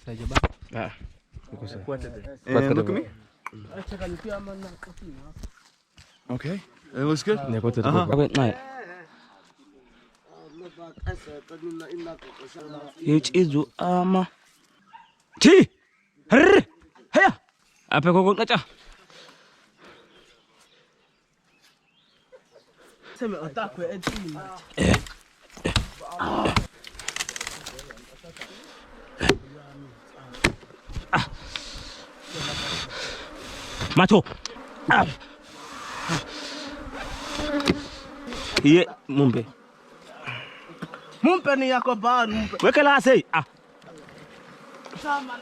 Ah. Look at me. Okay. It looks good. Which is T. Hey. Apa kau ngaca? Macho. Iya, mumpe. Mumpe ni yako ba mumpe. Weka la sei. Ah.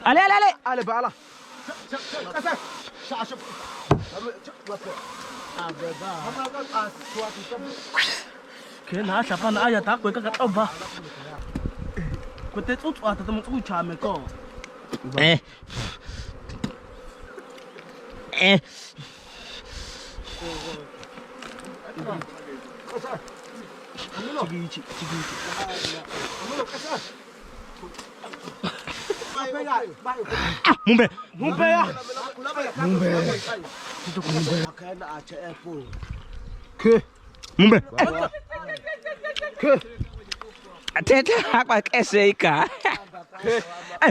Ale. Ale bala. Kena siapa na aya tak ka katoba. Ko te tsutsu ata mo tsucha me ko. Mumpe ya. Mumpe. Atete hapa keseika.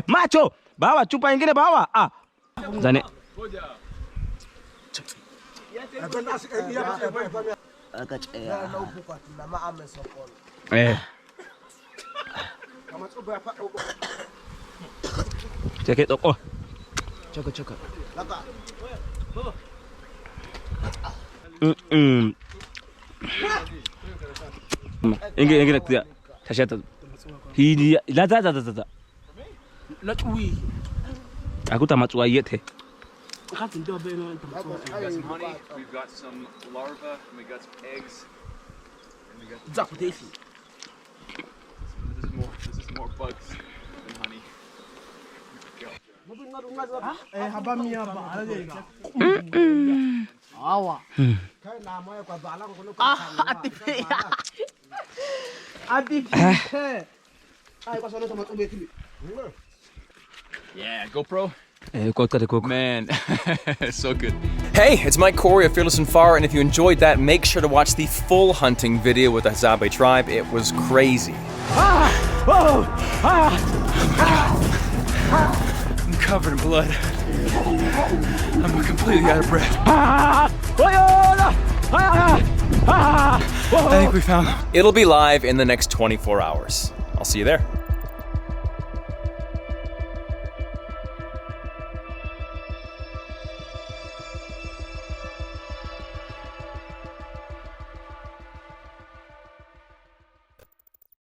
Macho, bawa chupa nyingine bawa. Ah. Zane. Check it oh. Check. Inge nak dia. Tasha. Hi la za. Latui. Aku tak macam ayat he. We've got some honey, we've got some larvae, and we got some eggs. And we got this is more bugs than honey. Yeah, GoPro. Man, so good. Hey, it's Mike Corey of Fearless and Far, and if you enjoyed that, make sure to watch the full hunting video with the Hadzabe tribe. It was crazy. I'm covered in blood. I'm completely out of breath. I think we found them. It'll be live in the next 24 hours. I'll see you there.